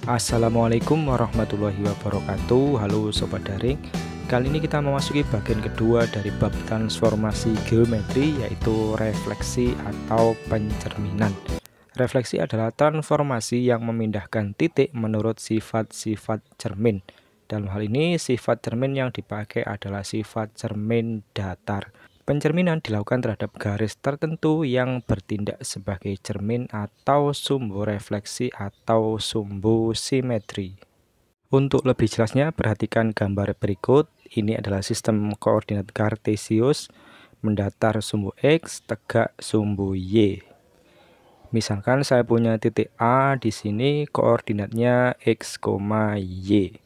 Assalamualaikum warahmatullahi wabarakatuh. Halo Sobat Daring. Kali ini kita memasuki bagian kedua dari bab transformasi geometri, yaitu refleksi atau pencerminan. Refleksi adalah transformasi yang memindahkan titik menurut sifat-sifat cermin. Dalam hal ini sifat cermin yang dipakai adalah sifat cermin datar. Pencerminan dilakukan terhadap garis tertentu yang bertindak sebagai cermin atau sumbu refleksi atau sumbu simetri. Untuk lebih jelasnya, perhatikan gambar berikut. Ini adalah sistem koordinat kartesius, mendatar sumbu X, tegak sumbu Y. Misalkan saya punya titik A di sini, koordinatnya X, Y.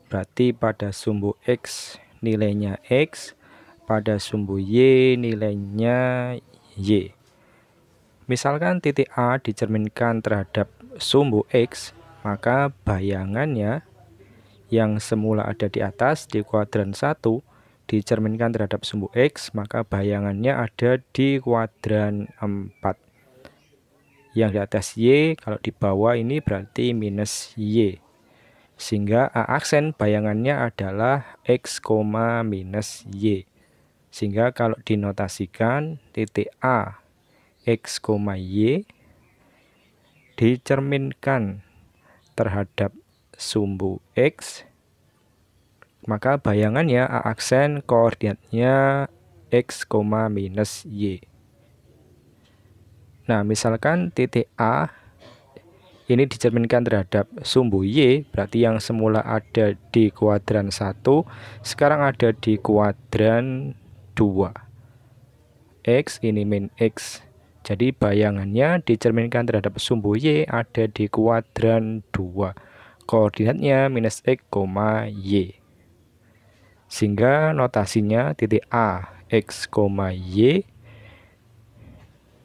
Berarti pada sumbu X nilainya X, pada sumbu Y nilainya Y. Misalkan titik A dicerminkan terhadap sumbu X, maka bayangannya yang semula ada di atas di kuadran 1 dicerminkan terhadap sumbu X, maka bayangannya ada di kuadran 4. Yang di atas Y, kalau di bawah ini berarti minus Y. Sehingga A aksen bayangannya adalah X, minus Y. Sehingga kalau dinotasikan titik A X, Y dicerminkan terhadap sumbu X, maka bayangannya A aksen koordinatnya X, minus Y. Nah, misalkan titik A ini dicerminkan terhadap sumbu Y, berarti yang semula ada di kuadran 1 sekarang ada di kuadran 2. X ini min X. Jadi bayangannya dicerminkan terhadap sumbu Y ada di kuadran 2. Koordinatnya minus X, Y. Sehingga notasinya titik A X, Y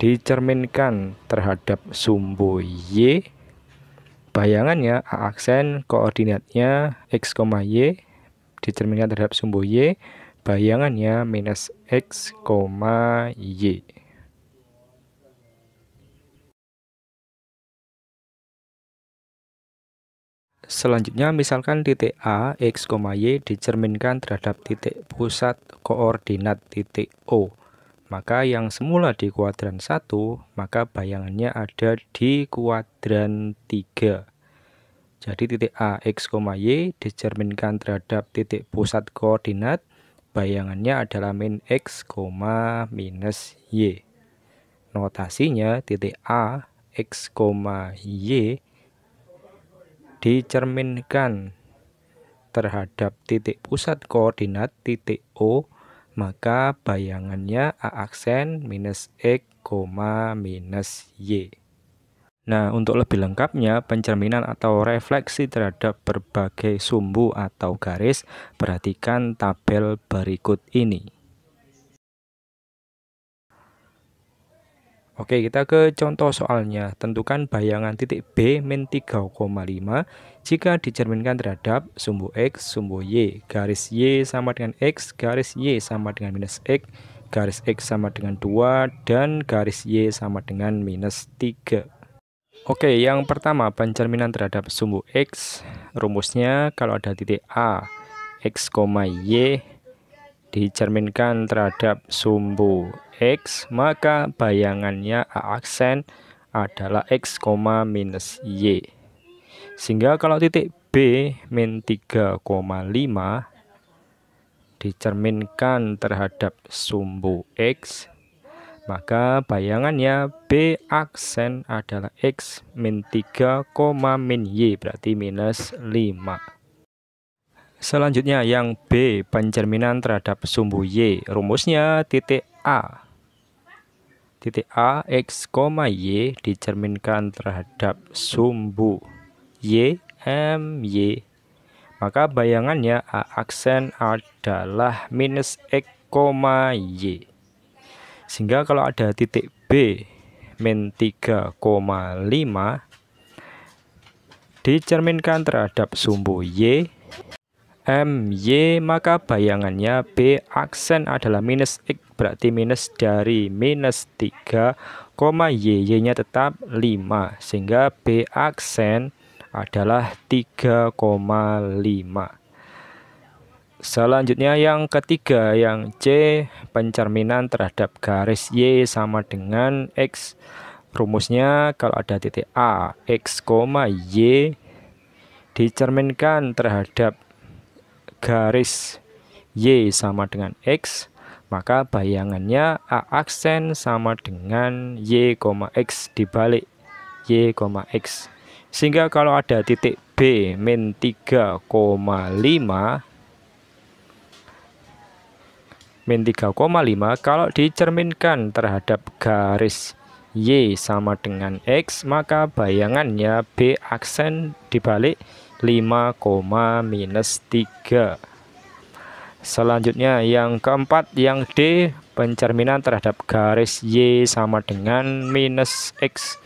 dicerminkan terhadap sumbu Y. Bayangannya A aksen koordinatnya X, Y dicerminkan terhadap sumbu Y. Bayangannya minus X, Y. Selanjutnya, misalkan titik A, X, Y dicerminkan terhadap titik pusat koordinat titik O. Maka yang semula di kuadran 1, maka bayangannya ada di kuadran 3. Jadi titik A, X, Y dicerminkan terhadap titik pusat koordinat, bayangannya adalah min X, minus Y. Notasinya titik A, X, Y dicerminkan terhadap titik pusat koordinat titik O, maka bayangannya A aksen minus X, minus Y. Nah, untuk lebih lengkapnya, pencerminan atau refleksi terhadap berbagai sumbu atau garis, perhatikan tabel berikut ini. Oke, kita ke contoh soalnya. Tentukan bayangan titik B min 3,5 jika dicerminkan terhadap sumbu X, sumbu Y. Garis Y sama dengan X, garis Y sama dengan minus X, garis X sama dengan 2, dan garis Y sama dengan minus 3. Oke, yang pertama pencerminan terhadap sumbu X. Rumusnya kalau ada titik A, X, Y dicerminkan terhadap sumbu X, maka bayangannya A aksen adalah X, minus Y. Sehingga kalau titik B min 3,5 dicerminkan terhadap sumbu X, maka bayangannya B aksen adalah X min 3, min Y, berarti minus 5. Selanjutnya yang B, pencerminan terhadap sumbu Y. Rumusnya titik A. Titik A, X, Y dicerminkan terhadap sumbu Y, Y. Maka bayangannya A aksen adalah minus X, Y. Sehingga kalau ada titik B min 3,5 dicerminkan terhadap sumbu Y, Y, maka bayangannya B aksen adalah minus X, berarti minus dari minus 3, Y, Y-nya tetap 5. Sehingga B aksen adalah 3,5. Selanjutnya yang ketiga, yang C, pencerminan terhadap garis Y sama dengan X. Rumusnya kalau ada titik A, X, Y dicerminkan terhadap garis Y sama dengan X, maka bayangannya A aksen sama dengan Y, X dibalik Y, X. Sehingga kalau ada titik B min 3,5 kalau dicerminkan terhadap garis Y sama dengan X, maka bayangannya B aksen dibalik 5, minus 3. Selanjutnya yang keempat, yang D, pencerminan terhadap garis Y sama dengan minus X.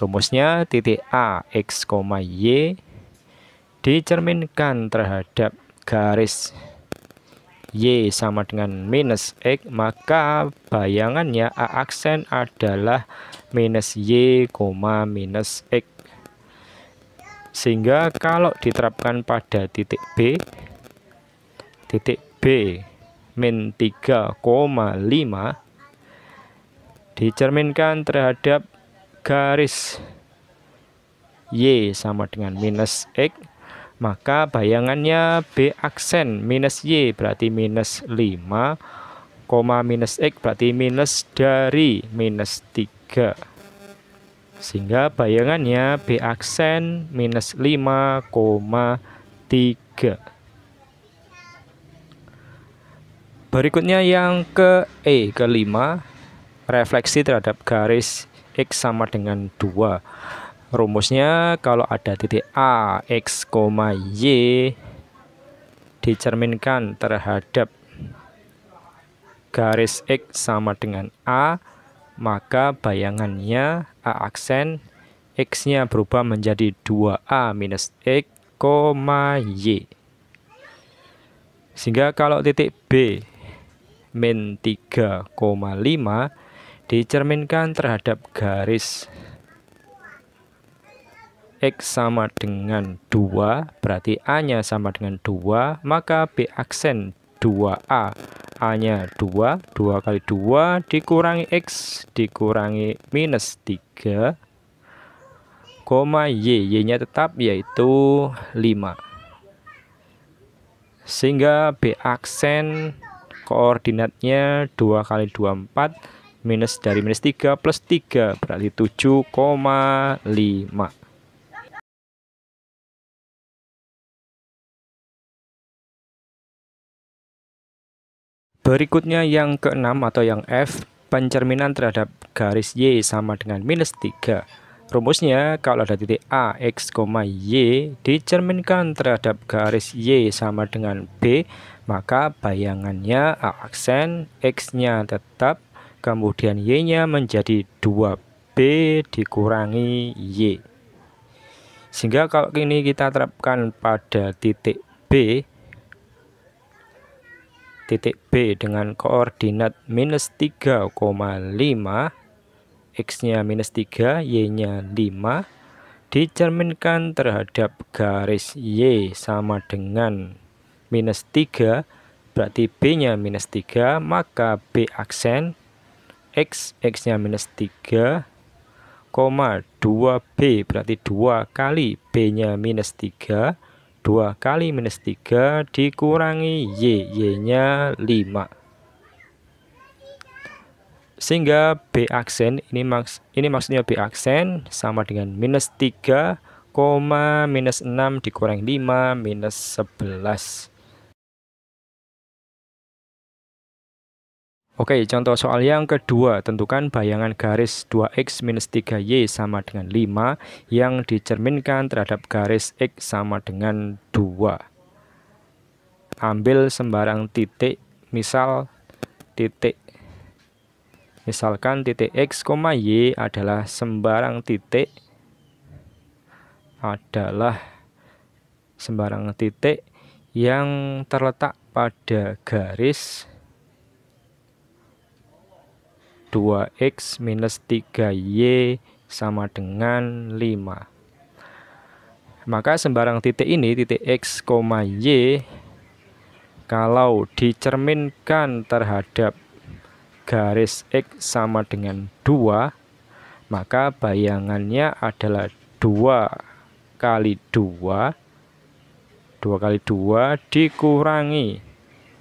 Rumusnya titik A, X, Y dicerminkan terhadap garis Y sama dengan minus X, maka bayangannya A aksen adalah minus Y, minus X. Sehingga kalau diterapkan pada titik B min 3,5 dicerminkan terhadap garis Y sama dengan minus X, maka bayangannya B aksen minus Y berarti minus 5, minus X berarti minus dari minus 3. Sehingga bayangannya B aksen minus 5,3. Berikutnya yang kelima, refleksi terhadap garis X sama dengan 2. Rumusnya kalau ada titik A, X, Y dicerminkan terhadap garis X sama dengan A, maka bayangannya A aksen X-nya berubah menjadi 2A minus X, Y. Sehingga kalau titik B min 3,5 dicerminkan terhadap garis X sama dengan 2, berarti A-nya sama dengan 2, maka B aksen 2A, A-nya 2, 2 kali 2 dikurangi X, dikurangi minus 3, Y-nya tetap yaitu 5. Sehingga B aksen koordinatnya 2 kali 2, 4, minus dari minus 3 plus 3, berarti 7,5. Berikutnya yang keenam atau yang F, pencerminan terhadap garis Y sama dengan minus 3. Rumusnya kalau ada titik A, X, Y dicerminkan terhadap garis Y sama dengan B, maka bayangannya A aksen X-nya tetap, kemudian Y-nya menjadi 2B dikurangi Y. Sehingga kalau ini kita terapkan pada titik B dengan koordinat minus 3,5, X-nya minus 3, Y-nya 5, dicerminkan terhadap garis Y sama dengan minus 3, berarti B-nya minus 3, maka B aksen X-nya minus 3, 2B berarti 2 kali B-nya minus 3, 2 kali minus 3 dikurangi Y-nya 5. Sehingga B aksen, ini maksudnya B aksen sama dengan minus 3, minus 6 dikurangi 5, minus 11. Oke, contoh soal yang kedua, tentukan bayangan garis 2X minus 3Y sama dengan 5 yang dicerminkan terhadap garis X sama dengan 2. Ambil sembarang titik, misalkan titik X, Y adalah sembarang titik yang terletak pada garis 2X minus 3Y sama dengan 5. Maka sembarang titik ini, titik X, Y, kalau dicerminkan terhadap garis X sama dengan 2, maka bayangannya adalah 2 kali 2 dikurangi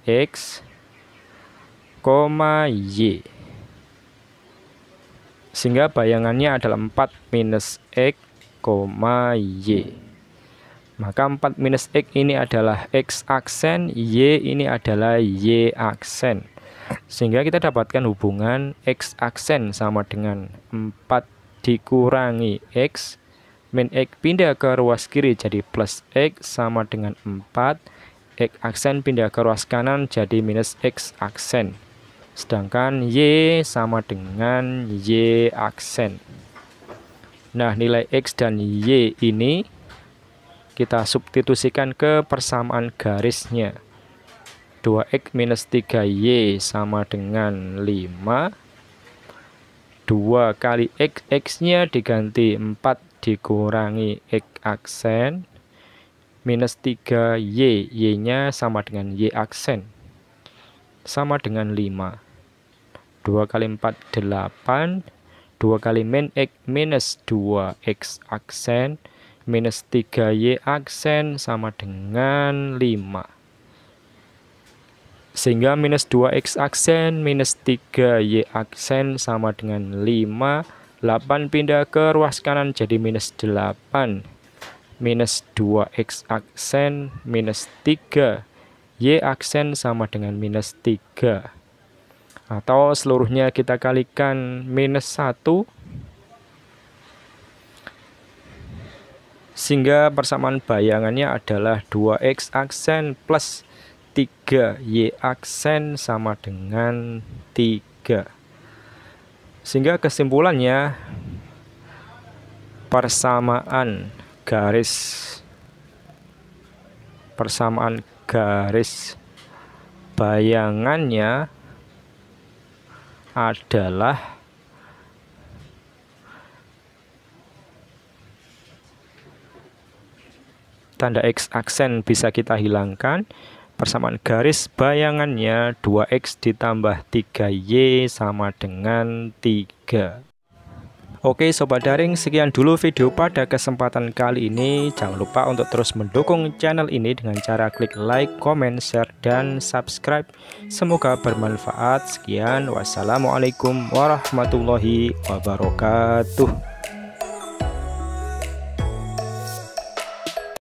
X, Y. Sehingga bayangannya adalah 4 minus X, Y. Maka 4 minus X ini adalah X aksen, Y ini adalah Y aksen. Sehingga kita dapatkan hubungan X aksen sama dengan 4 dikurangi X, min X pindah ke ruas kiri jadi plus X sama dengan 4, X aksen pindah ke ruas kanan jadi minus X aksen. Sedangkan Y sama dengan Y aksen. Nah, nilai X dan Y ini kita substitusikan ke persamaan garisnya. 2X minus 3Y sama dengan 5. 2 kali X, X-nya diganti 4 dikurangi X aksen. Minus 3Y, Y-nya sama dengan Y aksen. Sama dengan 5. 2 kali 4, 8. 2 kali min X minus 2X aksen. Minus 3Y aksen sama dengan 5. Sehingga minus 2X aksen minus 3Y aksen sama dengan 5. 8 pindah ke ruas kanan jadi minus 8. Minus 2X aksen minus 3Y aksen sama dengan minus 3. Atau seluruhnya kita kalikan minus 1. Sehingga persamaan bayangannya adalah 2X aksen plus 3Y aksen sama dengan 3. Sehingga kesimpulannya persamaan garis bayangannya adalah tanda X aksen bisa kita hilangkan. Persamaan garis bayangannya 2X ditambah 3Y sama dengan 3. Oke Sobat Daring, sekian dulu video pada kesempatan kali ini. Jangan lupa untuk terus mendukung channel ini dengan cara klik like, comment, share, dan subscribe. Semoga bermanfaat. Sekian, wassalamualaikum warahmatullahi wabarakatuh.